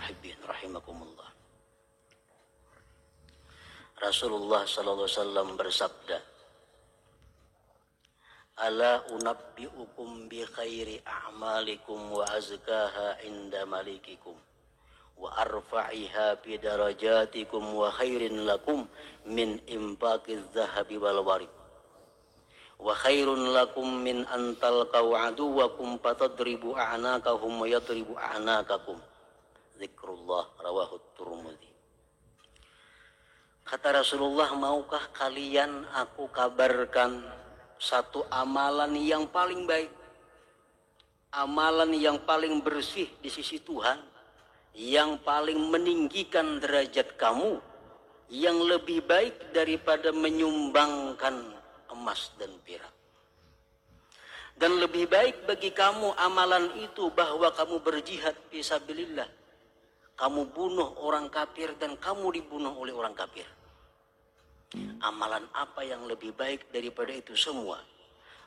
muhibbin rahimakumullah. Rasulullah sallallahu alaihi wasallam bersabda, "Ala unabbiukum bi khairi a'malikum wa azkaha inda malikikum wa arfa'iha bi darajatikum wa khairin lakum min infaqiz zahabi wal warid wa khairun lakum min an talqaw aduwakum fatadribu a'naqahum wa yadribu a'naqakum." Zikrullah, rawahu Tirmidzi. Kata Rasulullah, maukah kalian aku kabarkan satu amalan yang paling baik, amalan yang paling bersih di sisi Tuhan, yang paling meninggikan derajat kamu, yang lebih baik daripada menyumbangkan emas dan perak. Dan lebih baik bagi kamu amalan itu bahwa kamu berjihad fisabilillah, kamu bunuh orang kafir dan kamu dibunuh oleh orang kafir. Amalan apa yang lebih baik daripada itu semua?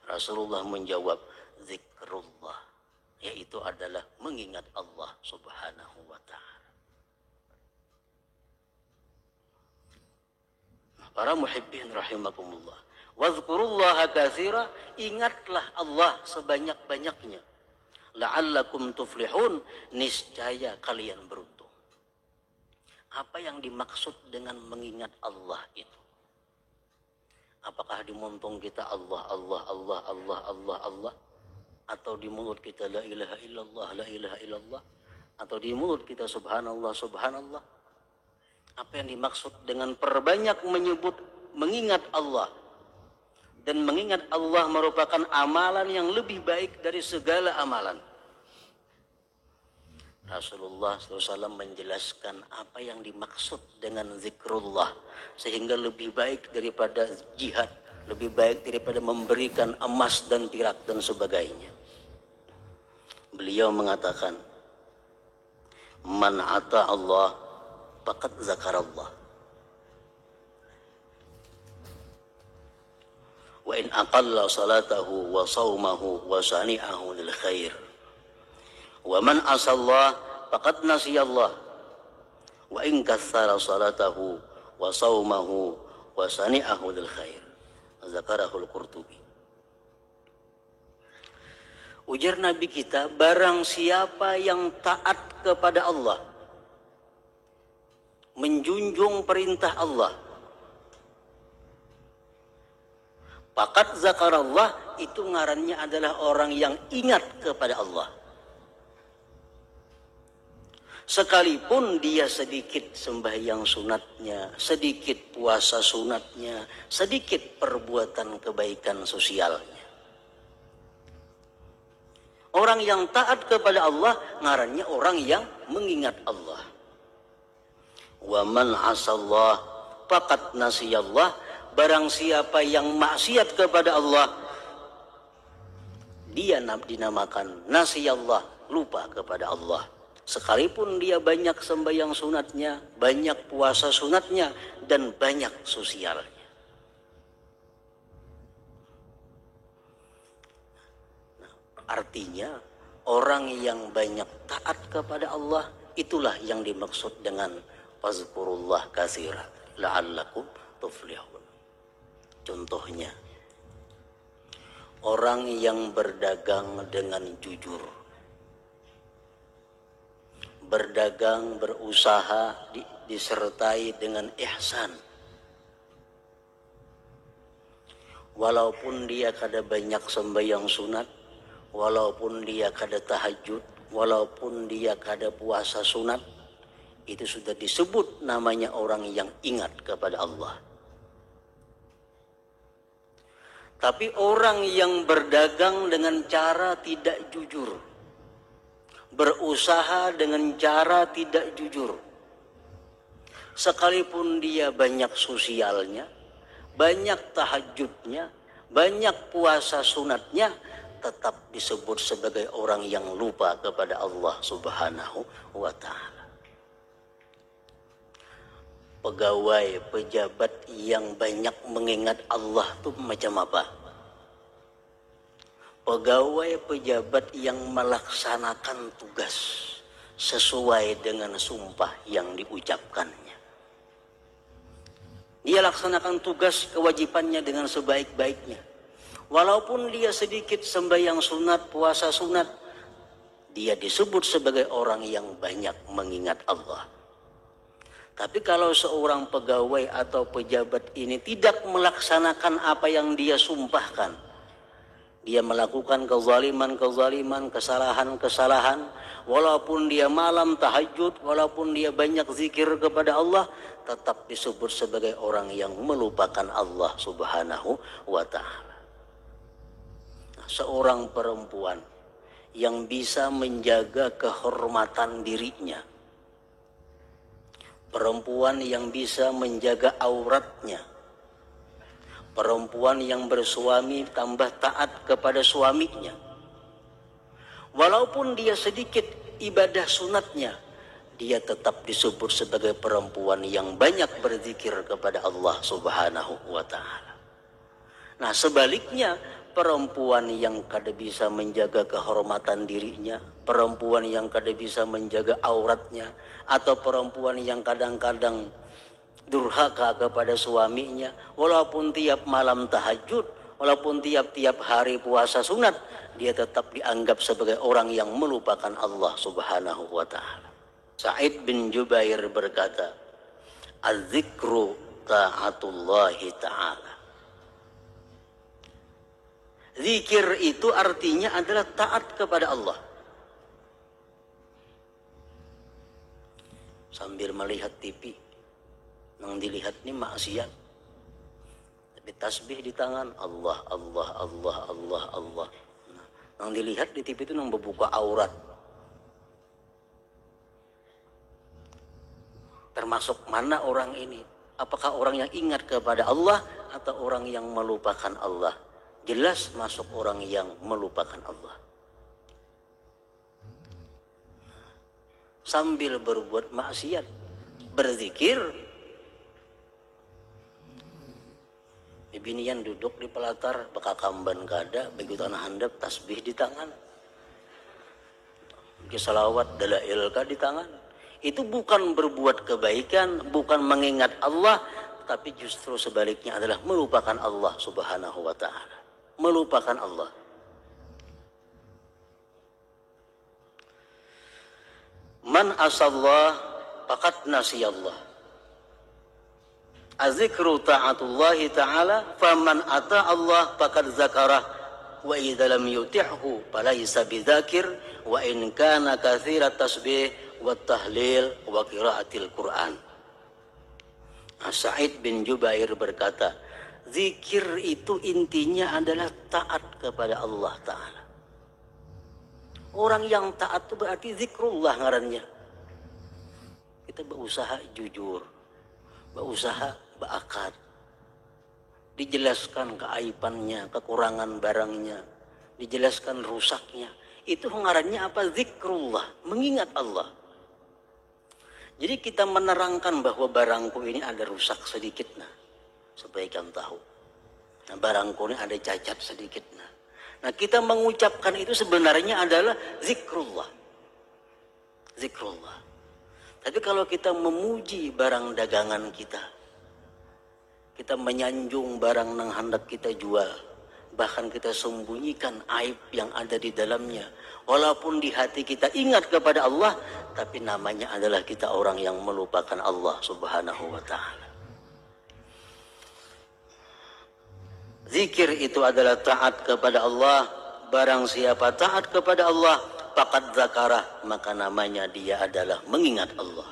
Rasulullah menjawab, zikrullah, yaitu adalah mengingat Allah subhanahu wa ta'ala. Para muhibbin rahimakumullah, wazkurullaha katsira, ingatlah Allah sebanyak-banyaknya, la'allakum tuflihun, niscaya kalian beruntung. Apa yang dimaksud dengan mengingat Allah itu? Apakah di muntung kita Allah, Allah, Allah, Allah, Allah, Allah? Atau di mulut kita la ilaha illallah, la ilaha illallah? Atau di mulut kita subhanallah, subhanallah? Apa yang dimaksud dengan perbanyak menyebut mengingat Allah? Dan mengingat Allah merupakan amalan yang lebih baik dari segala amalan. Rasulullah SAW menjelaskan apa yang dimaksud dengan zikrullah, sehingga lebih baik daripada jihad, lebih baik daripada memberikan emas dan perak dan sebagainya. Beliau mengatakan, man ata Allah faqad zakarallah, wa in aqalla salatahu wa sawmahu wa sani'ahu lil khair, wa man asallah faqad nasiyallah, wa in katsara salatahu wa sawmahu wa sani'ahu lil khair. Zakarahul Qurtubi. Ujar Nabi kita, barang siapa yang taat kepada Allah, menjunjung perintah Allah, faqad zakarallah, itu ngarannya adalah orang yang ingat kepada Allah. Sekalipun dia sedikit sembahyang sunatnya, sedikit puasa sunatnya, sedikit perbuatan kebaikan sosialnya. Orang yang taat kepada Allah ngarannya orang yang mengingat Allah. Wa man asallah faqad nasiyallah, barang siapa yang maksiat kepada Allah, dia dinamakan nasiyallah, lupa kepada Allah. Sekalipun dia banyak sembahyang sunatnya, banyak puasa sunatnya, dan banyak sosialnya. Nah, artinya orang yang banyak taat kepada Allah, itulah yang dimaksud dengan fazkurullah katsira la'allakum tuflihun. Contohnya, orang yang berdagang dengan jujur, berdagang, berusaha disertai dengan ihsan. Walaupun dia kada banyak sembahyang sunat, walaupun dia kada tahajud, walaupun dia kada puasa sunat, itu sudah disebut namanya orang yang ingat kepada Allah. Tapi orang yang berdagang dengan cara tidak jujur, berusaha dengan cara tidak jujur, sekalipun dia banyak sosialnya, banyak tahajudnya, banyak puasa sunatnya, tetap disebut sebagai orang yang lupa kepada Allah subhanahu wa ta'ala. Pegawai, pejabat yang banyak mengingat Allah itu macam apa? Pegawai pejabat yang melaksanakan tugas sesuai dengan sumpah yang diucapkannya. Dia laksanakan tugas kewajibannya dengan sebaik-baiknya. Walaupun dia sedikit sembahyang sunat, puasa sunat, dia disebut sebagai orang yang banyak mengingat Allah. Tapi kalau seorang pegawai atau pejabat ini tidak melaksanakan apa yang dia sumpahkan, dia melakukan kezaliman, kesalahan, walaupun dia malam tahajud, walaupun dia banyak zikir kepada Allah, tetap disebut sebagai orang yang melupakan Allah Subhanahu wa ta'ala. Nah, seorang perempuan yang bisa menjaga kehormatan dirinya, perempuan yang bisa menjaga auratnya, perempuan yang bersuami tambah taat kepada suaminya, walaupun dia sedikit ibadah sunatnya, dia tetap disebut sebagai perempuan yang banyak berzikir kepada Allah Subhanahu wa ta'ala. Nah, sebaliknya, perempuan yang kada bisa menjaga kehormatan dirinya, perempuan yang kada bisa menjaga auratnya, atau perempuan yang kadang-kadang durhaka kepada suaminya, walaupun tiap malam tahajud, walaupun tiap-tiap hari puasa sunat, dia tetap dianggap sebagai orang yang melupakan Allah Subhanahu wa ta'ala. Sa'id bin Jubair berkata, "Az-zikru ta'atullahi ta'ala." Zikir itu artinya adalah taat kepada Allah. Sambil melihat TV, yang dilihat ini maksiat, tapi tasbih di tangan, Allah, Allah, Allah, Allah, Allah. Nah, yang dilihat di TV itu yang membuka aurat. Termasuk mana orang ini? Apakah orang yang ingat kepada Allah atau orang yang melupakan Allah? Jelas masuk orang yang melupakan Allah. Sambil berbuat maksiat, berzikir, binian duduk di pelatar, bekakamban kada, begitu tanah handap, tasbih di tangan, salawat dalail di tangan. Itu bukan berbuat kebaikan, bukan mengingat Allah, tapi justru sebaliknya adalah melupakan Allah Subhanahu wa ta'ala. Melupakan Allah. Man asallah faqad nasiyallah. Azikru ta'atullahi ta'ala, faman ata Allah faqad zakarah, wa idza lam yuti'hu falaysa bidzakir, wa in kana katsirat tasbih wa tahlil wa qiraatil Quran. Sa'id bin Jubair berkata, zikir itu intinya adalah taat kepada Allah Ta'ala. Orang yang taat itu berarti zikrullah ngarannya. Kita berusaha jujur, berusaha berakad, dijelaskan keaibannya, kekurangan barangnya, dijelaskan rusaknya. Itu ngarannya apa? Zikrullah, mengingat Allah. Jadi kita menerangkan bahwa barangku ini ada rusak sedikit, nah, supaya kamu tahu. Nah, barangku ini ada cacat sedikit, nah, kita mengucapkan itu sebenarnya adalah zikrullah. Zikrullah. Tapi kalau kita memuji barang dagangan kita, kita menyanjung barang yang hendak kita jual, bahkan kita sembunyikan aib yang ada di dalamnya, walaupun di hati kita ingat kepada Allah, tapi namanya adalah kita orang yang melupakan Allah Subhanahu wa ta'ala. Zikir itu adalah taat kepada Allah. Barang siapa taat kepada Allah, faqad zakarah, maka namanya dia adalah mengingat Allah.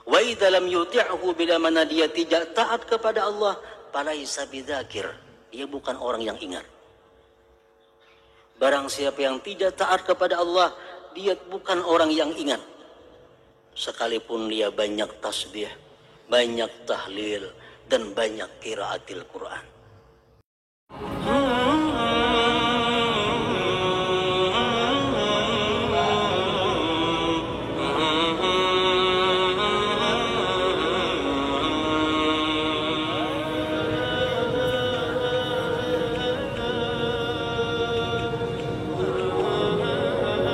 Wa idza lam yuti'hu, bila mana dia tidak taat kepada Allah, falaisa bidzakir, dia bukan orang yang ingat. Barang siapa yang tidak taat kepada Allah, dia bukan orang yang ingat. Sekalipun dia banyak tasbih, banyak tahlil, dan banyak qiraatil Quran.